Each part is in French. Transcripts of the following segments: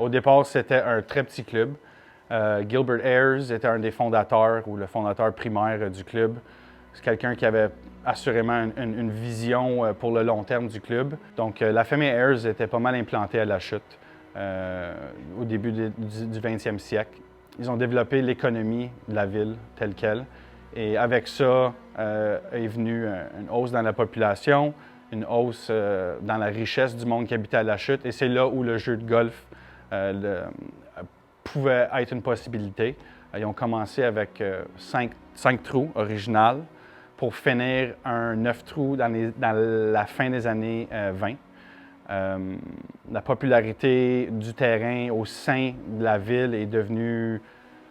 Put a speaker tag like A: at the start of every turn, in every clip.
A: Au départ, c'était un très petit club. Gilbert Ayers était un des fondateurs ou le fondateur primaire du club. C'est quelqu'un qui avait assurément une vision pour le long terme du club. Donc, la famille Ayers était pas mal implantée à La Chute au début du 20e siècle. Ils ont développé l'économie de la ville telle qu'elle. Et avec ça est venue une hausse dans la population, une hausse dans la richesse du monde qui habitait à La Chute. Et c'est là où le jeu de golf pouvait être une possibilité. Ils ont commencé avec 5 trous originales pour finir un 9 trous dans la fin des années 20. La popularité du terrain au sein de la ville est devenue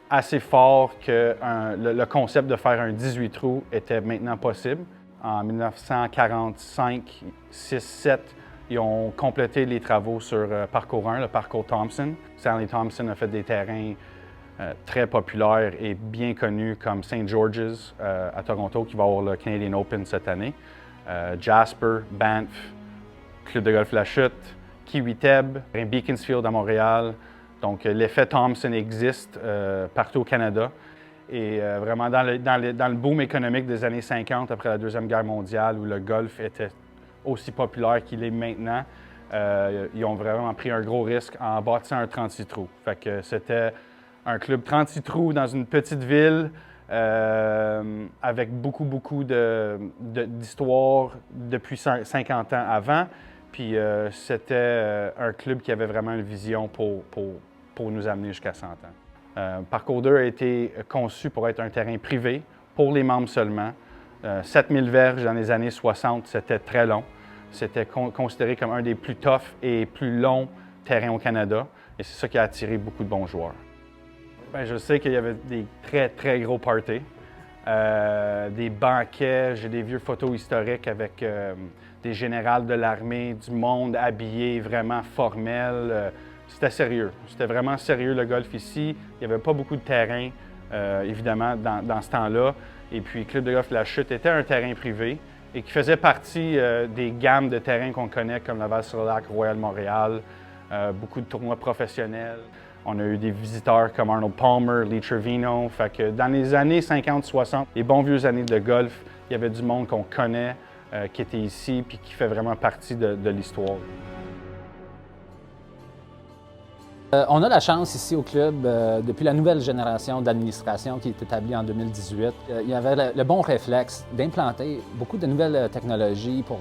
A: assez fort que le concept de faire un 18 trous était maintenant possible. En 1945, 6, 7, ils ont complété les travaux sur Parcours 1, le Parcours Thompson. Stanley Thompson a fait des terrains très populaires et bien connus comme St. George's à Toronto, qui va avoir le Canadian Open cette année. Jasper, Banff, Club de golf La Chute, Kiwi-Teb, Beaconsfield à Montréal. Donc, l'effet Thompson existe partout au Canada. Et vraiment, dans le boom économique des années 50, après la Deuxième Guerre mondiale, où le golf était aussi populaire qu'il est maintenant, ils ont vraiment pris un gros risque en bâtissant un 36 trous. Fait que c'était un club 36 trous dans une petite ville avec beaucoup d'histoire depuis 50 ans avant. Puis c'était un club qui avait vraiment une vision pour nous amener jusqu'à 100 ans. Parcours 2 a été conçu pour être un terrain privé, pour les membres seulement. 7000 verges dans les années 60, c'était très long. C'était considéré comme un des plus toughs et plus longs terrains au Canada. Et c'est ça qui a attiré beaucoup de bons joueurs. Bien, je sais qu'il y avait des très gros parties, des banquets. J'ai des vieux photos historiques avec des générales de l'armée, du monde habillé vraiment formel. C'était sérieux. C'était vraiment sérieux le golf ici. Il n'y avait pas beaucoup de terrain, évidemment, dans ce temps-là. Et puis, Club de golf La Chute était un terrain privé et qui faisait partie des gammes de terrains qu'on connaît comme Laval-sur-Lac, Royal Montréal, beaucoup de tournois professionnels. On a eu des visiteurs comme Arnold Palmer, Lee Trevino. Fait que dans les années 50-60, les bons vieux années de golf, il y avait du monde qu'on connaît qui était ici puis qui fait vraiment partie de l'histoire.
B: On a la chance ici au club, depuis la nouvelle génération d'administration qui est établie en 2018, il y avait le bon réflexe d'implanter beaucoup de nouvelles technologies pour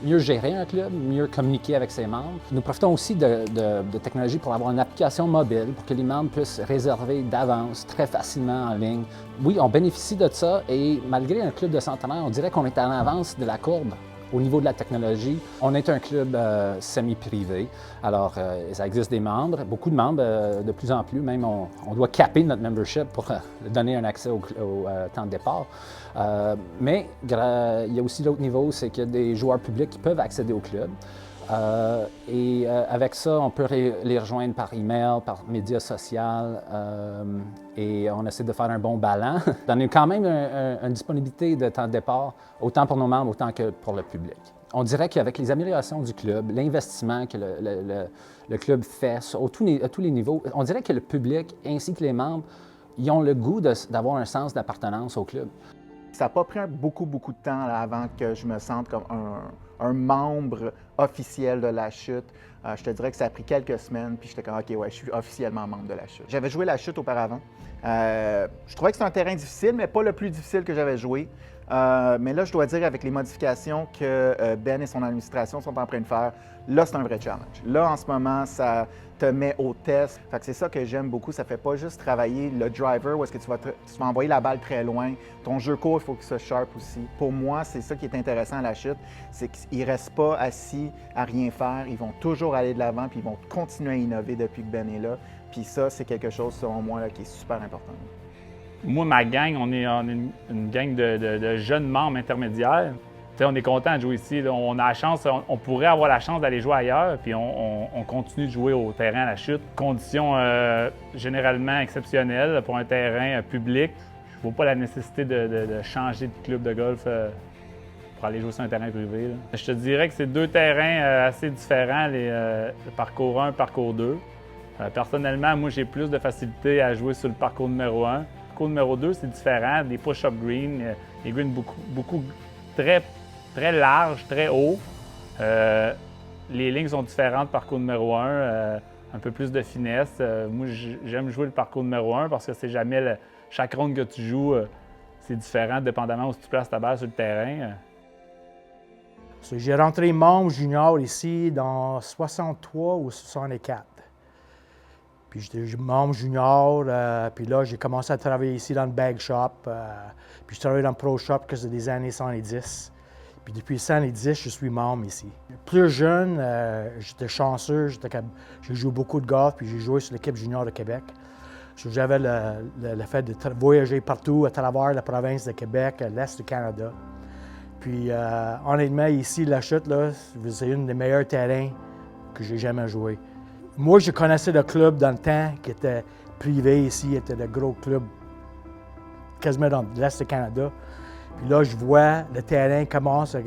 B: mieux gérer un club, mieux communiquer avec ses membres. Nous profitons aussi de technologies pour avoir une application mobile pour que les membres puissent réserver d'avance très facilement en ligne. Oui, on bénéficie de ça et malgré un club de centenaire, on dirait qu'on est en avance de la courbe. Au niveau de la technologie, on est un club semi-privé. Alors, ça existe des membres, beaucoup de membres, de plus en plus. Même, on doit capper notre membership pour donner un accès au temps de départ. Mais il y a aussi l'autre niveau, c'est qu'il y a des joueurs publics qui peuvent accéder au club. Avec ça, on peut les rejoindre par email, par médias sociaux, et on essaie de faire un bon ballon. Donner quand même une disponibilité de temps de départ, autant pour nos membres, autant que pour le public. On dirait qu'avec les améliorations du club, l'investissement que le club fait à tous les niveaux, on dirait que le public ainsi que les membres, ils ont le goût d'avoir un sens d'appartenance au club.
C: Ça n'a pas pris beaucoup de temps là, avant que je me sente comme un membre officiel de La Chute. Je te dirais que ça a pris quelques semaines, puis j'étais comme « OK, ouais, je suis officiellement membre de La Chute ». J'avais joué La Chute auparavant. Je trouvais que c'était un terrain difficile, mais pas le plus difficile que j'avais joué. Mais là, je dois dire, avec les modifications que Ben et son administration sont en train de faire, là, c'est un vrai challenge. Là, en ce moment, ça te met au test. Fait que c'est ça que j'aime beaucoup. Ça fait pas juste travailler le driver où est-ce que tu vas envoyer la balle très loin. Ton jeu court, il faut qu'il soit sharp aussi. Pour moi, c'est ça qui est intéressant à La Chute, c'est qu'ils ne restent pas assis à rien faire. Ils vont toujours aller de l'avant, puis ils vont continuer à innover depuis que Ben est là. Puis ça, c'est quelque chose, selon moi, là, qui est super important.
D: Moi, ma gang, on est une gang de jeunes membres intermédiaires. T'sais, on est content de jouer ici. Là. On a la chance, on pourrait avoir la chance d'aller jouer ailleurs, puis on continue de jouer au terrain à La Chute. Conditions généralement exceptionnelles pour un terrain public. Je ne vois pas la nécessité de changer de club de golf pour aller jouer sur un terrain privé. Là. Je te dirais que c'est deux terrains assez différents, le parcours 1 et le parcours 2. Personnellement, moi, j'ai plus de facilité à jouer sur le parcours numéro 1. Le parcours numéro 2, c'est différent. Des push-up greens, des greens très larges, très hauts. Les lignes sont différentes, parcours numéro 1, un peu plus de finesse. Moi, j'aime jouer le parcours numéro 1 parce que c'est jamais chaque ronde que tu joues, c'est différent dépendamment où tu places ta balle sur le terrain.
E: J'ai rentré membre junior ici dans 63 ou 64. Puis j'étais membre junior, puis là, j'ai commencé à travailler ici dans le bag shop. Puis je travaillais dans le pro shop que c'est des années 110. Puis depuis 110, je suis membre ici. Plus jeune, j'étais chanceux, j'ai joué beaucoup de golf, puis j'ai joué sur l'équipe junior de Québec. J'avais le fait de voyager partout à travers la province de Québec, l'Est du Canada. Puis honnêtement, ici, la chute, c'est une des meilleurs terrains que j'ai jamais joué. Moi, je connaissais le club dans le temps qui était privé ici, était le gros club quasiment dans l'Est du Canada. Puis là, je vois le terrain commence à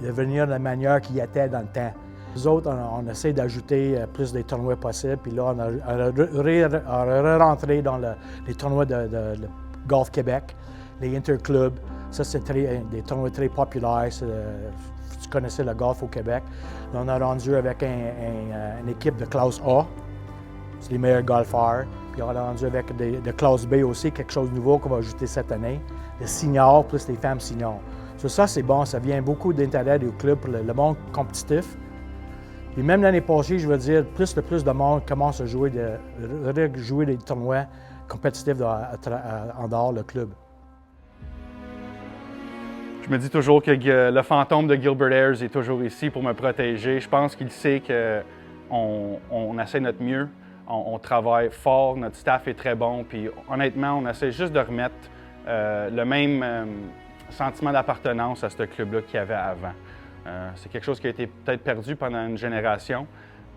E: devenir de la manière qu'il était dans le temps. Nous autres, on essaie d'ajouter plus des tournois possibles. Puis là, on a rentré dans les tournois de Golf Québec, les interclubs. Ça, c'est des tournois très populaires. Tu connaissais le golf au Québec. Là, on a rendu avec une équipe de classe A. C'est les meilleurs golfeurs. Puis on a rendu avec de classe B aussi, quelque chose de nouveau qu'on va ajouter cette année. Les seniors plus les femmes seniors. Ça, c'est bon. Ça vient beaucoup d'intérêt du club pour le monde compétitif. Puis même l'année passée, je veux dire, plus de monde commence à jouer des tournois compétitifs en dehors du club.
A: Je me dis toujours que le fantôme de Gilbert Ayers est toujours ici pour me protéger. Je pense qu'il sait qu'on essaie notre mieux, on travaille fort, notre staff est très bon, puis honnêtement, on essaie juste de remettre le même sentiment d'appartenance à ce club-là qu'il y avait avant. C'est quelque chose qui a été peut-être perdu pendant une génération,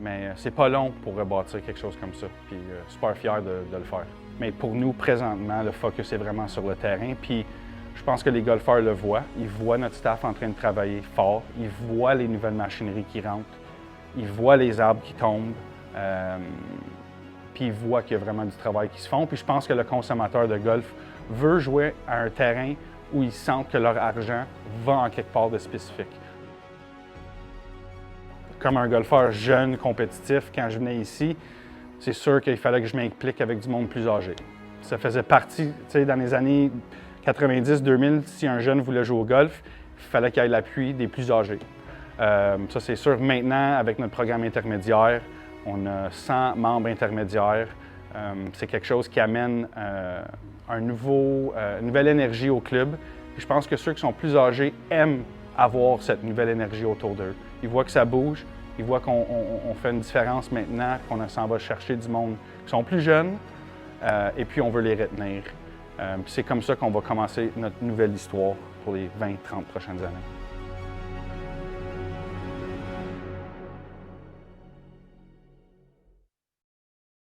A: mais c'est pas long pour rebâtir quelque chose comme ça, puis super fier de le faire. Mais pour nous, présentement, le focus est vraiment sur le terrain, puis je pense que les golfeurs le voient. Ils voient notre staff en train de travailler fort. Ils voient les nouvelles machineries qui rentrent. Ils voient les arbres qui tombent. Puis ils voient qu'il y a vraiment du travail qui se fait. Puis je pense que le consommateur de golf veut jouer à un terrain où ils sentent que leur argent va en quelque part de spécifique. Comme un golfeur jeune, compétitif, quand je venais ici, c'est sûr qu'il fallait que je m'implique avec du monde plus âgé. Ça faisait partie, tu sais, dans les années 90-2000, si un jeune voulait jouer au golf, il fallait qu'il ait l'appui des plus âgés. Ça, c'est sûr. Maintenant, avec notre programme intermédiaire, on a 100 membres intermédiaires. C'est quelque chose qui amène une nouvelle énergie au club. Puis je pense que ceux qui sont plus âgés aiment avoir cette nouvelle énergie autour d'eux. Ils voient que ça bouge, ils voient qu'on fait une différence maintenant, qu'on s'en va chercher du monde qui sont plus jeunes, et puis on veut les retenir. C'est comme ça qu'on va commencer notre nouvelle histoire pour les 20-30 prochaines années.